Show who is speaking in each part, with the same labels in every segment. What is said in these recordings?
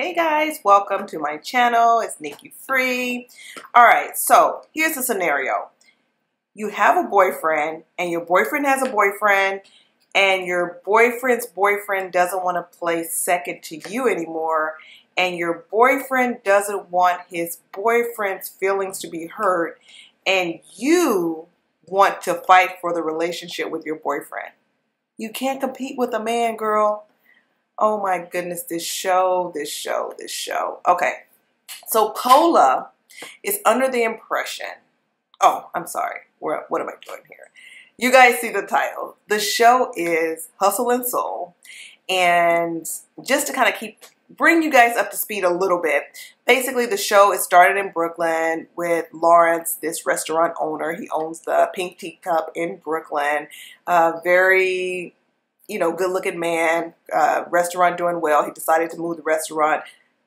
Speaker 1: Hey guys, welcome to my channel. It's Nikki Free. Alright, so here's the scenario. You have a boyfriend and your boyfriend has a boyfriend and your boyfriend's boyfriend doesn't want to play second to you anymore, and your boyfriend doesn't want his boyfriend's feelings to be hurt, and you want to fight for the relationship with your boyfriend. You can't compete with a man, girl. Oh my goodness, this show. Okay, so Cola is under the impression, I'm sorry, what am I doing here? You guys see the title. The show is Hustle and Soul, and just to kind of bring you guys up to speed a little bit, basically the show is started in Brooklyn with Lawrence, this restaurant owner. He owns the Pink Teacup in Brooklyn. Very good-looking man, restaurant doing well. He decided to move the restaurant.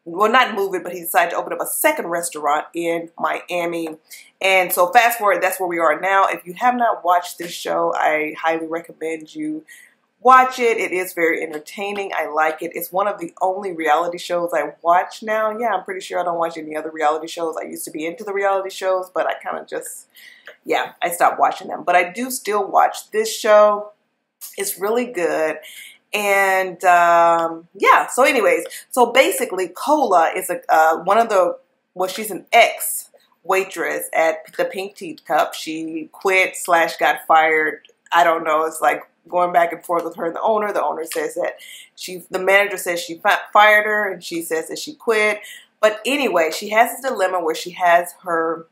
Speaker 1: Well, not move it, but he decided to open up a second restaurant in Miami. And so fast forward, that's where we are now. If you have not watched this show, I highly recommend you watch it. It is very entertaining. I like it. It's one of the only reality shows I watch now. Yeah, I'm pretty sure I don't watch any other reality shows. I used to be into the reality shows, but I kind of just, I stopped watching them. But I do still watch this show. It's really good. And so anyways, so basically Cola is she's an ex waitress at the Pink Teacup. She quit / got fired. I don't know. It's like going back and forth with her and the owner. The owner says that the manager says she fired her, and she says that she quit. But anyway, she has this dilemma where she has her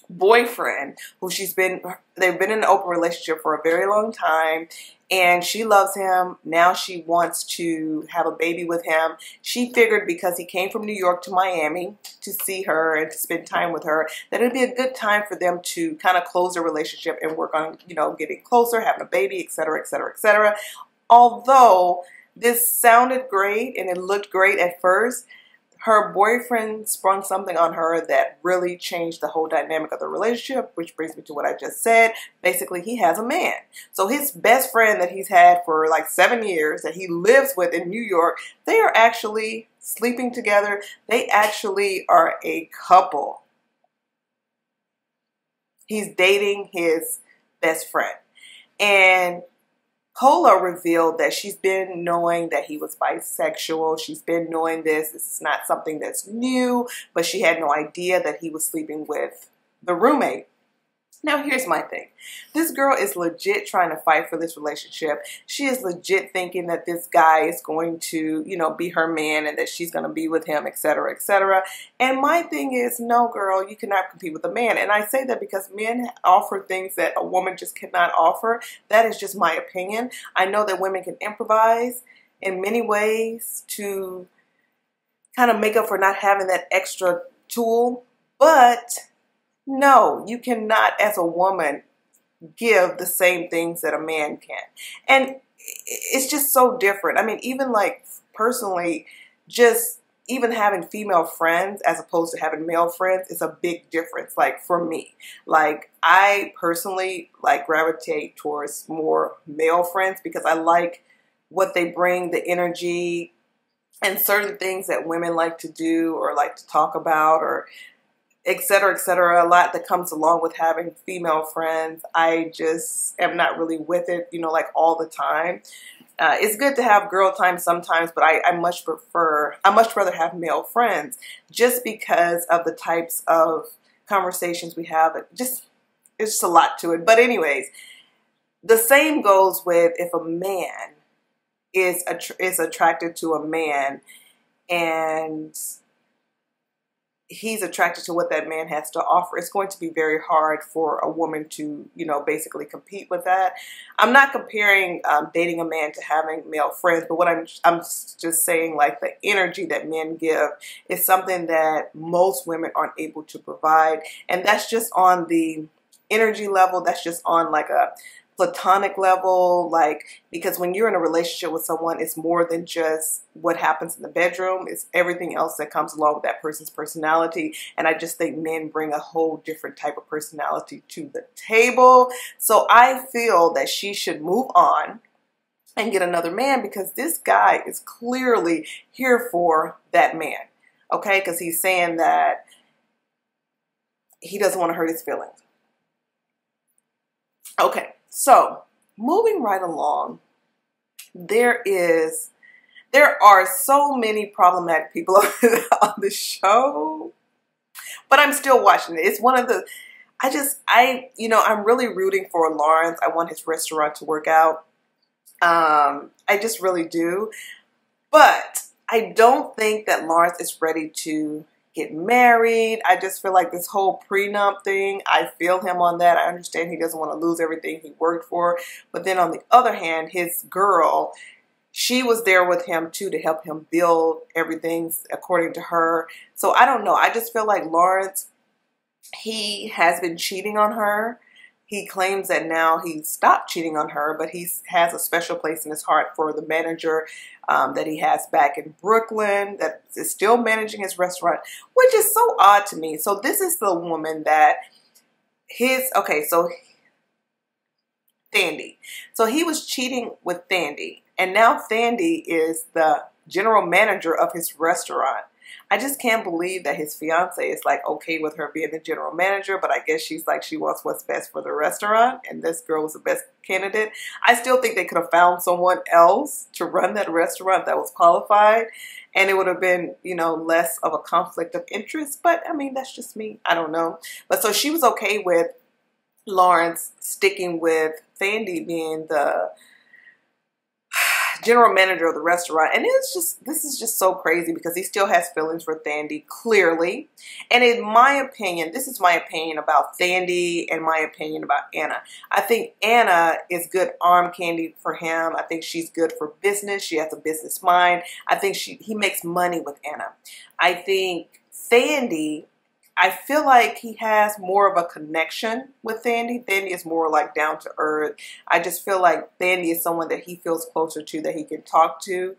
Speaker 1: boyfriend who they've been in an open relationship for a very long time, and she loves him. Now she wants to have a baby with him. She figured because he came from New York to Miami to see her and to spend time with her, that it'd be a good time for them to kind of close their relationship and work on, getting closer, having a baby, etc., etc., etc. Although this sounded great and it looked great at first, her boyfriend sprung something on her that really changed the whole dynamic of the relationship, which brings me to what I just said. Basically, he has a man. So his best friend that he's had for like 7 years, that he lives with in New York, they are actually sleeping together. They actually are a couple. He's dating his best friend. And Cola revealed that she's been knowing that he was bisexual. She's been knowing this. This is not something that's new, but she had no idea that he was sleeping with the roommate. Now, here's my thing. This girl is legit trying to fight for this relationship. She is legit thinking that this guy is going to, be her man and that she's going to be with him, etc., etc. And my thing is, no, girl, you cannot compete with a man. And I say that because men offer things that a woman just cannot offer. That is just my opinion. I know that women can improvise in many ways to kind of make up for not having that extra tool, but no, you cannot, as a woman, give the same things that a man can. And it's just so different. I mean, even like personally, just even having female friends as opposed to having male friends is a big difference. Like for me, like I personally gravitate towards more male friends because I like what they bring, the energy, and certain things that women like to do or like to talk about, or etc., etc., a lot that comes along with having female friends. I just am not really with it, like all the time. It's good to have girl time sometimes, but I much rather have male friends just because of the types of conversations we have. It's just a lot to it. But anyways, the same goes with if a man is attracted to a man and he's attracted to what that man has to offer. It's going to be very hard for a woman to, basically compete with that. I'm not comparing dating a man to having male friends, but what I'm just saying, like, the energy that men give is something that most women aren't able to provide. And that's just on the energy level. That's just on like a platonic level, because when you're in a relationship with someone, it's more than just what happens in the bedroom. It's everything else that comes along with that person's personality. And I just think men bring a whole different type of personality to the table. So I feel that she should move on and get another man, because this guy is clearly here for that man. Okay, because he's saying that he doesn't want to hurt his feelings. Okay, so moving right along, there are so many problematic people on the show, but I'm still watching it. It's one of the, I'm really rooting for Lawrence. I want his restaurant to work out. I just really do. But I don't think that Lawrence is ready to get married. I just feel like this whole prenup thing, I feel him on that. I understand he doesn't want to lose everything he worked for. But then on the other hand, his girl, she was there with him too to help him build everything according to her. So I don't know. I just feel like Lawrence, he has been cheating on her. He claims that now he stopped cheating on her, but he has a special place in his heart for the manager that he has back in Brooklyn that is still managing his restaurant, which is so odd to me. So this is the woman that so Thandie. So he was cheating with Thandie, and now Thandie is the general manager of his restaurant. I just can't believe that his fiance is like okay with her being the general manager, but I guess she's like she wants what's best for the restaurant, and this girl was the best candidate. I still think they could have found someone else to run that restaurant that was qualified, and it would have been, less of a conflict of interest. But I mean, that's just me. I don't know. But so she was okay with Lawrence sticking with Thandie being the general manager of the restaurant. And this is just so crazy because he still has feelings for Thandie, clearly. And in my opinion, this is my opinion about Thandie and my opinion about Anna. I think Anna is good arm candy for him. I think she's good for business. She has a business mind. I think he makes money with Anna. I think Thandie, I feel like he has more of a connection with Thandie. Thandie is more like down to earth. I just feel like Thandie is someone that he feels closer to, that he can talk to.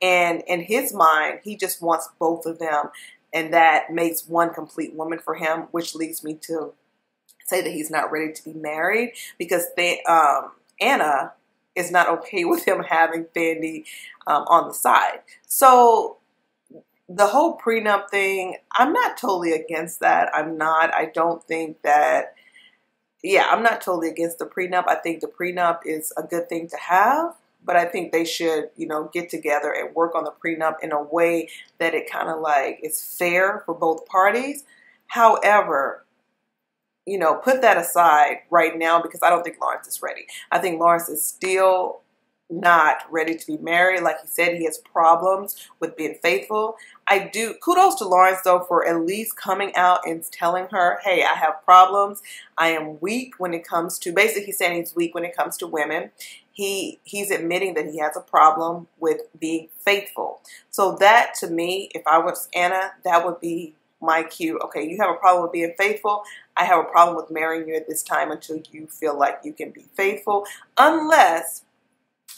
Speaker 1: And in his mind, he just wants both of them. And that makes one complete woman for him, which leads me to say that he's not ready to be married because Anna is not okay with him having Thandie on the side. So the whole prenup thing, I'm not totally against that. I don't think that, I'm not totally against the prenup. I think the prenup is a good thing to have, but I think they should, get together and work on the prenup in a way that it kind of like is fair for both parties. However, put that aside right now because I don't think Lawrence is ready. I think Lawrence is still not ready to be married. Like he said, he has problems with being faithful. Kudos to Lawrence though for at least coming out and telling her, hey, I have problems. I am weak when it comes to, basically he's saying he's weak when it comes to women. He's admitting that he has a problem with being faithful. So that to me, if I was Anna, that would be my cue. Okay, you have a problem with being faithful. I have a problem with marrying you at this time until you feel like you can be faithful. Unless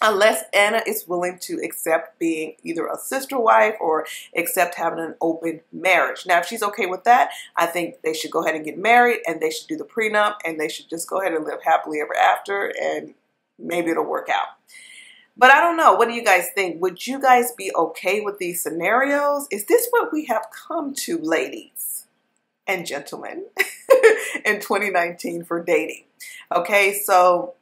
Speaker 1: Anna is willing to accept being either a sister wife or accept having an open marriage. Now, if she's okay with that, I think they should go ahead and get married and they should do the prenup and they should just go ahead and live happily ever after and maybe it'll work out. But I don't know. What do you guys think? Would you guys be okay with these scenarios? Is this what we have come to, ladies and gentlemen, in 2019 for dating? Okay, so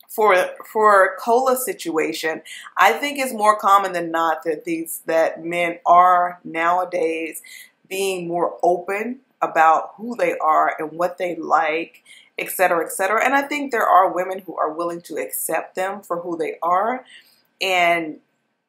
Speaker 1: for Cola's situation, I think it's more common than not that men are nowadays being more open about who they are and what they like, etc., etc. And I think there are women who are willing to accept them for who they are. And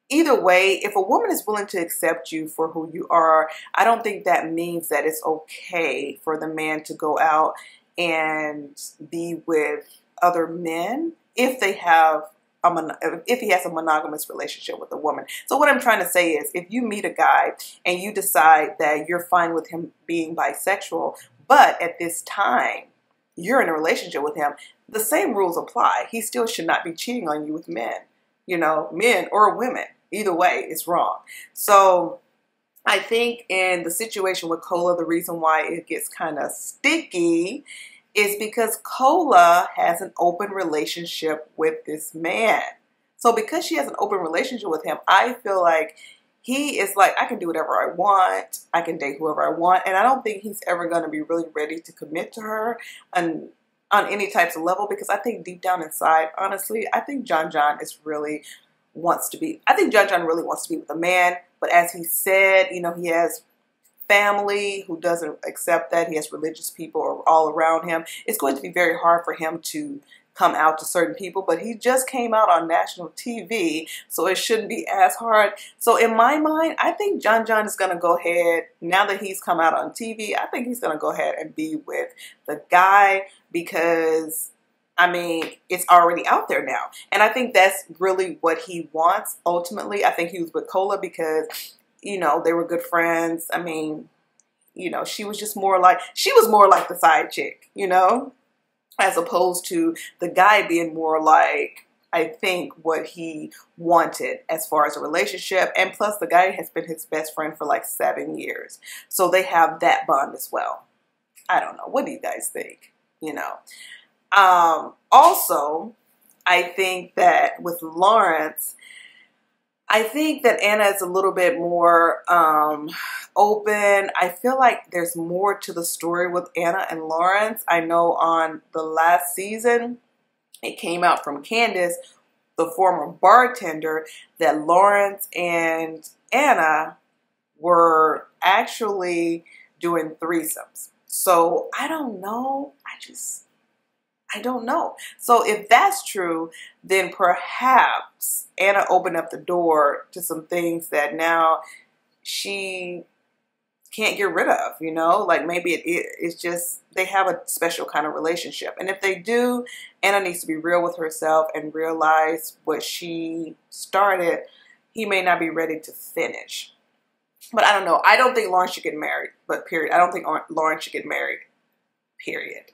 Speaker 1: either way, if a woman is willing to accept you for who you are, I don't think that means that it's okay for the man to go out and be with other men if he has a monogamous relationship with a woman. So what I'm trying to say is, if you meet a guy and you decide that you're fine with him being bisexual, but at this time you're in a relationship with him, the same rules apply. He still should not be cheating on you with men, men or women. Either way, it's wrong. So I think in the situation with Cola, the reason why it gets kind of sticky is because Cola has an open relationship with this man. So because she has an open relationship with him, I feel like he is like, I can do whatever I want. I can date whoever I want. And I don't think he's ever going to be really ready to commit to her on any types of level, because I think deep down inside, honestly, I think John is really wants to be, I think John really wants to be with a man. But as he said, you know, he has family who doesn't accept that. He has religious people all around him. It's going to be very hard for him to come out to certain people, but he just came out on national TV, so it shouldn't be as hard. So in my mind, I think John is going to go ahead, now that he's come out on TV, I think he's going to go ahead and be with the guy, because I mean, it's already out there now. And I think that's really what he wants ultimately. I think he was with Cola because, you know, they were good friends. I mean, you know, she was more like the side chick, you know, as opposed to the guy being more like, I think, what he wanted as far as a relationship. And plus the guy has been his best friend for like 7 years. So they have that bond as well. I don't know. What do you guys think? You know, also, I think that with Lawrence, I think that Anna is a little bit more open. I feel like there's more to the story with Anna and Lawrence. I know on the last season, it came out from Candace, the former bartender, that Lawrence and Anna were actually doing threesomes. So I don't know. I don't know. So if that's true, then perhaps Anna opened up the door to some things that now she can't get rid of, you know? Like maybe it's just they have a special kind of relationship. And if they do, Anna needs to be real with herself and realize what she started. He may not be ready to finish. But I don't know. I don't think Lawrence should get married, but period. I don't think Lawrence should get married, period.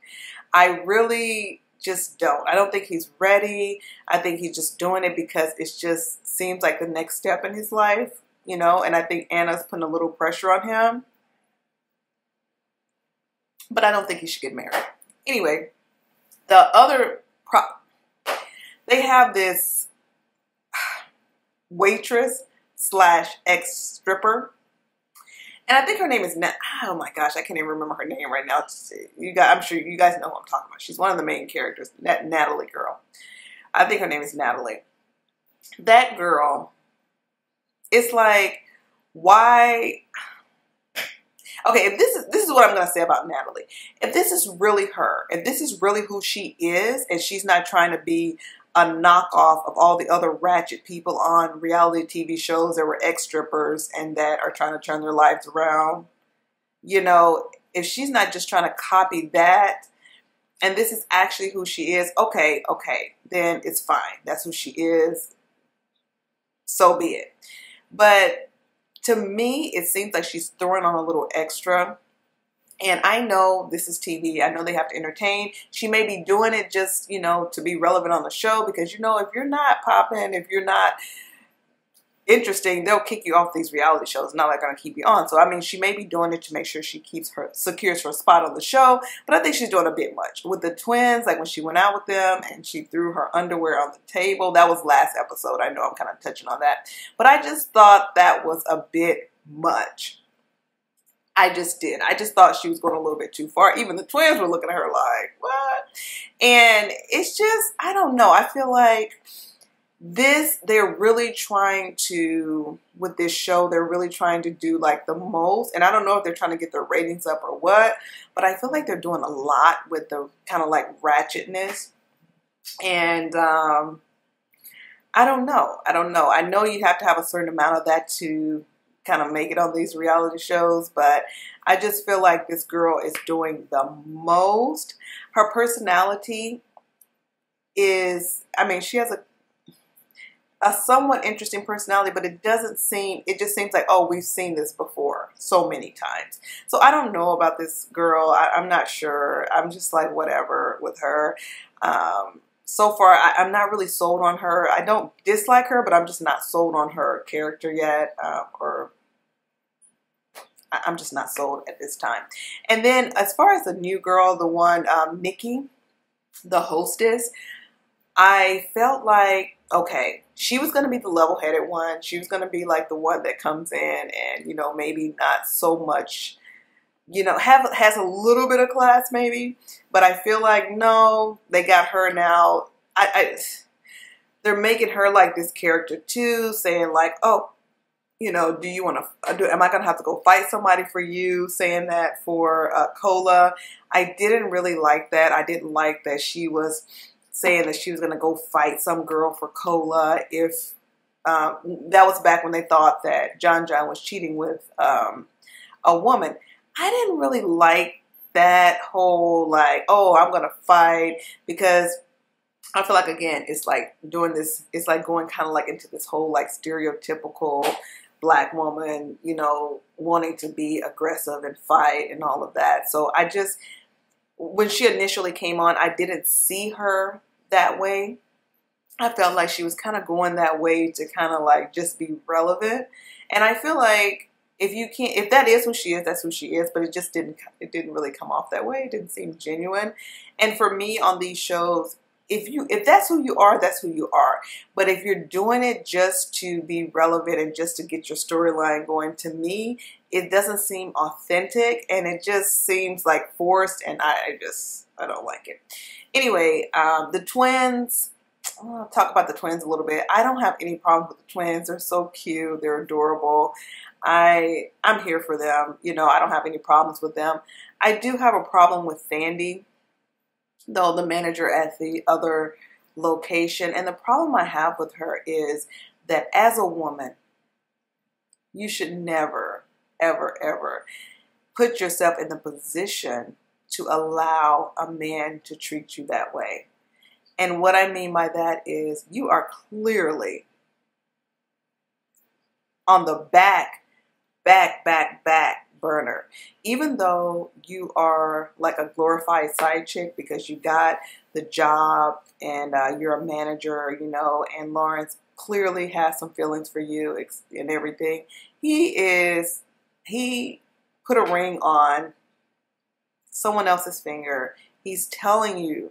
Speaker 1: I really just don't. I don't think he's ready. I think he's just doing it because it just seems like the next step in his life, you know, and I think Anna's putting a little pressure on him. But I don't think he should get married. Anyway, the other they have this waitress / ex-stripper. And I think her name is oh my gosh, I can't even remember her name right now. I'm sure you guys know who I'm talking about. She's one of the main characters, that Natalie girl. I think her name is Natalie. That girl, it's like, why? Okay, if this is what I'm gonna say about Natalie. If this is really her, if this is really who she is, and she's not trying to be a knockoff of all the other ratchet people on reality TV shows that were ex-strippers and that are trying to turn their lives around. You know, if she's not just trying to copy that, and this is actually who she is, okay, then it's fine. That's who she is. So be it. But to me, it seems like she's throwing on a little extra. And I know this is TV. I know they have to entertain. She may be doing it just, you know, to be relevant on the show. Because, you know, if you're not popping, if you're not interesting, they'll kick you off these reality shows. Not like going to keep you on. So, I mean, she may be doing it to make sure she secures her spot on the show. But I think she's doing a bit much. With the twins, like when she went out with them and she threw her underwear on the table. That was last episode. I know I'm kind of touching on that. But I just thought that was a bit much. I just did. I just thought she was going a little bit too far. Even the twins were looking at her like, what? And it's just, I don't know. I feel like they're really trying to, with this show, they're really trying to do like the most. And I don't know if they're trying to get their ratings up or what, but I feel like they're doing a lot with the kind of like ratchetness. And I don't know. I know you have to have a certain amount of that to kind of make it on these reality shows, but I just feel like this girl is doing the most. Her personality is, I mean, she has a somewhat interesting personality, but it just seems like, oh, we've seen this before so many times. So I don't know about this girl. I'm not sure. I'm just like, whatever with her. So far, I'm not really sold on her. I don't dislike her, but I'm just not sold on her character yet. Or I'm just not sold at this time. And then as far as the new girl, the one, Nikki, the hostess, I felt like, okay, she was going to be the level-headed one. She was going to be like the one that comes in and, you know, maybe not so much, you know, has a little bit of class maybe. But I feel like, no, they got her now. They're making her like this character too, saying like, oh, you know, do you want to, am I going to have to go fight somebody for you? Saying that for Cola. I didn't really like that. I didn't like that she was saying that she was going to go fight some girl for Cola. If that was back when they thought that John was cheating with a woman. I didn't really like that whole like, oh, I'm going to fight, because I feel like, again, it's like doing this, it's like going kind of like into this whole like stereotypical Black woman, you know, wanting to be aggressive and fight and all of that. So I just, when she initially came on, I didn't see her that way. I felt like she was kind of going that way to kind of like just be relevant. And I feel like if that is who she is, that's who she is. But it just didn't really come off that way. It didn't seem genuine. And for me on these shows, if that's who you are, that's who you are. But if you're doing it just to be relevant and just to get your storyline going, to me, it doesn't seem authentic, and it just seems like forced, and I don't like it. Anyway, the twins, I'll talk about the twins a little bit. I don't have any problems with the twins. They're so cute. They're adorable. I'm here for them. You know, I don't have any problems with them. I do have a problem with Sandy, though, the manager at the other location. And the problem I have with her is that as a woman, you should never, ever, ever put yourself in the position to allow a man to treat you that way. And what I mean by that is you are clearly on the back burner. Even though you are like a glorified side chick because you got the job and you're a manager, you know, and Lawrence clearly has some feelings for you and everything. He put a ring on someone else's finger. He's telling you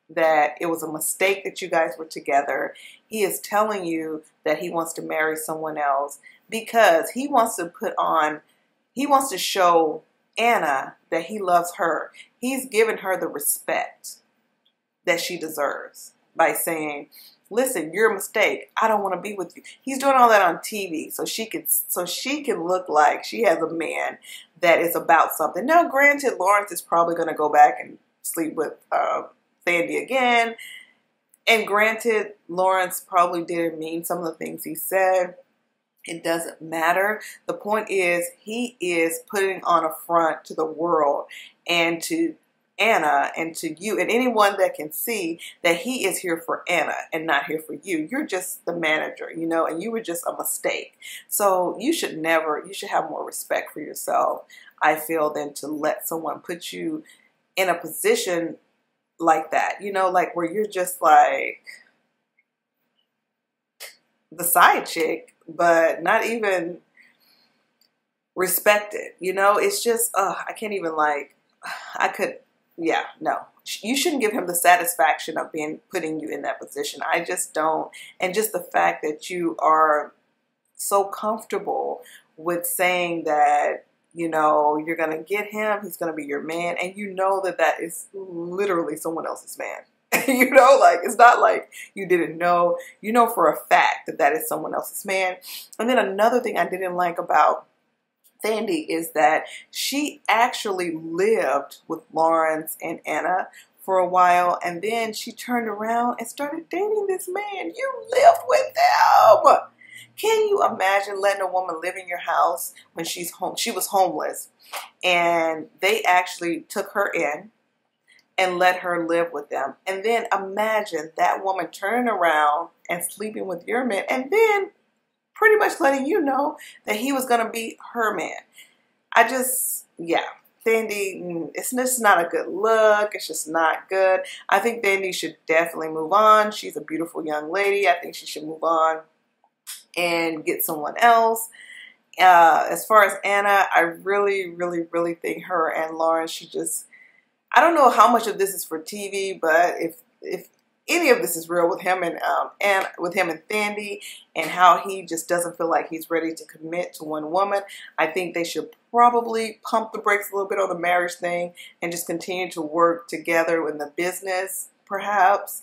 Speaker 1: that it was a mistake that you guys were together. He is telling you that he wants to marry someone else because he wants to show Anna that he loves her. He's given her the respect that she deserves by saying, listen, you're a mistake. I don't want to be with you. He's doing all that on TV so she can look like she has a man that is about something. Now, granted, Lawrence is probably going to go back and sleep with Sandy again. And granted, Lawrence probably didn't mean some of the things he said. It doesn't matter. The point is, he is putting on a front to the world and to Anna and to you and anyone that can see that he is here for Anna and not here for you. You're just the manager, you know, and you were just a mistake. So you should have more respect for yourself, I feel, than to let someone put you in a position like that, you know, like where you're just like the side chick, but not even respected, you know. It's just, I can't even no. You shouldn't give him the satisfaction of putting you in that position. I just don't. And just the fact that you are so comfortable with saying that, you know, you're going to get him, he's going to be your man, and you know that that is literally someone else's man. You know, like, it's not like you didn't know. You know for a fact that that is someone else's man. And then another thing I didn't like about Sandy is that she actually lived with Lawrence and Anna for a while, and then she turned around and started dating this man. You lived with them. Can you imagine letting a woman live in your house when she's home? She was homeless, and they actually took her in and let her live with them. And then imagine that woman turning around and sleeping with your man, and then pretty much letting you know that he was going to be her man. Sandy, it's just not a good look. It's just not good. I think Sandy should definitely move on. She's a beautiful young lady. I think she should move on and get someone else. As far as Anna, I really, really, really think her and Lauren should just, I don't know how much of this is for TV, but if any of this is real with him and with him and Thandi, and how he just doesn't feel like he's ready to commit to one woman. I think they should probably pump the brakes a little bit on the marriage thing and just continue to work together in the business, perhaps.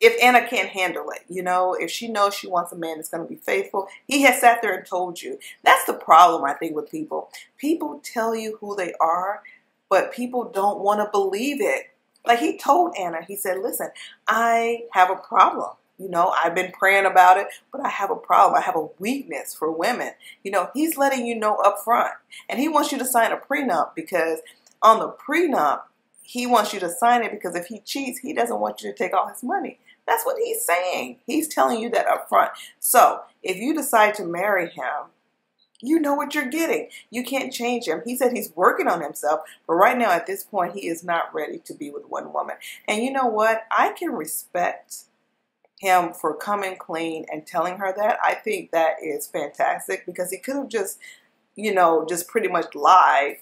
Speaker 1: If Anna can't handle it, you know, if she knows she wants a man that's going to be faithful, he has sat there and told you. That's the problem, I think, with people. People tell you who they are, but people don't want to believe it. Like he told Anna, he said, listen, I have a problem. You know, I've been praying about it, but I have a problem. I have a weakness for women. You know, he's letting you know up front. And he wants you to sign a prenup because on the prenup, he wants you to sign it because if he cheats, he doesn't want you to take all his money. That's what he's saying. He's telling you that up front. So if you decide to marry him, you know what you're getting. You can't change him. He said he's working on himself, but right now at this point, he is not ready to be with one woman. And you know what? I can respect him for coming clean and telling her that. I think that is fantastic because he could have just, you know, just pretty much lied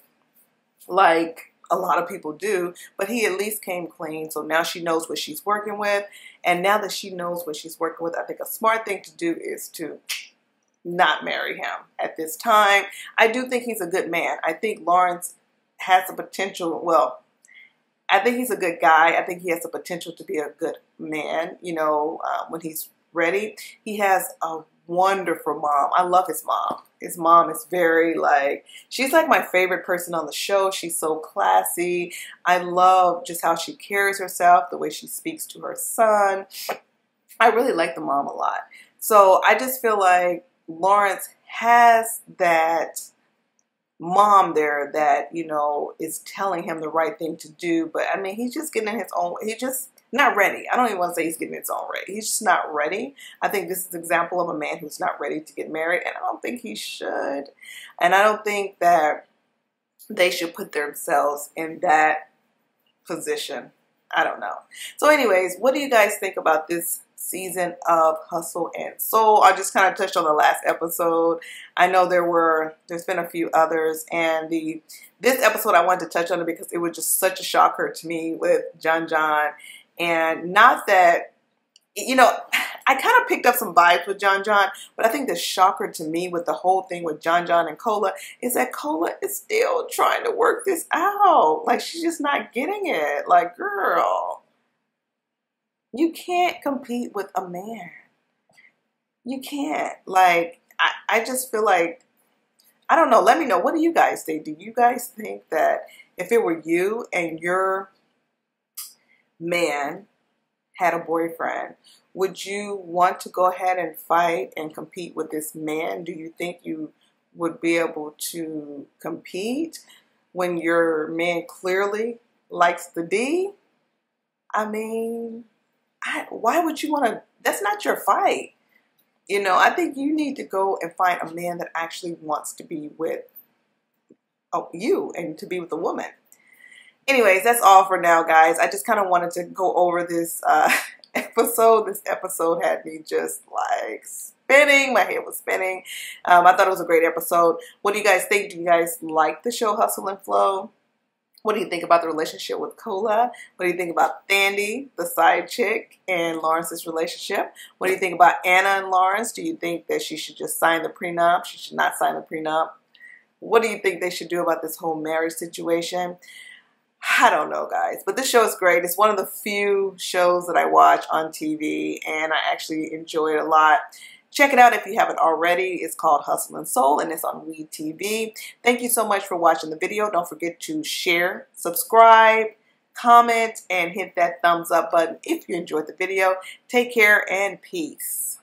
Speaker 1: like a lot of people do, but he at least came clean. So now she knows what she's working with. And now that she knows what she's working with, I think a smart thing to do is to not marry him at this time. I do think he's a good man. I think Lawrence has the potential. Well, I think he's a good guy. I think he has the potential to be a good man, you know, when he's ready. He has a wonderful mom. I love his mom. His mom is very she's like my favorite person on the show. She's so classy. I love just how she carries herself, the way she speaks to her son. I really like the mom a lot. So I just feel like Lawrence has that mom there that, you know, is telling him the right thing to do. But I mean, he's just getting his own, he's just not ready. I don't even want to say he's getting his own ready. He's just not ready. I think this is an example of a man who's not ready to get married, and I don't think he should. And I don't think that they should put themselves in that position. I don't know. So anyways, what do you guys think about this season of Hustle and Soul? I just kind of touched on the last episode. I know there's been a few others, and this episode I wanted to touch on it because it was just such a shocker to me with John. And not that, you know, I kind of picked up some vibes with John, but I think the shocker to me with the whole thing with John and Cola is that Cola is still trying to work this out. Like, she's just not getting it. Like, girl, you can't compete with a man. You can't. Like, I just feel like, I don't know. Let me know. What do you guys think? Do you guys think that if it were you and your man had a boyfriend, would you want to go ahead and fight and compete with this man? Do you think you would be able to compete when your man clearly likes the D? I mean, why would you want to? That's not your fight. You know, I think you need to go and find a man that actually wants to be with you and to be with a woman. Anyways, that's all for now, guys. I just kind of wanted to go over this episode. This episode had me just like spinning. My head was spinning. I thought it was a great episode. What do you guys think? Do you guys like the show Hustle and Flow? What do you think about the relationship with Cola? What do you think about Thandi, the side chick, and Lawrence's relationship? What do you think about Anna and Lawrence? Do you think that she should just sign the prenup? She should not sign the prenup? What do you think they should do about this whole marriage situation? I don't know, guys, but this show is great. It's one of the few shows that I watch on TV, and I actually enjoy it a lot. Check it out if you haven't already. It's called Hustle and Soul, and it's on WE TV. Thank you so much for watching the video. Don't forget to share, subscribe, comment, and hit that thumbs up button if you enjoyed the video. Take care and peace.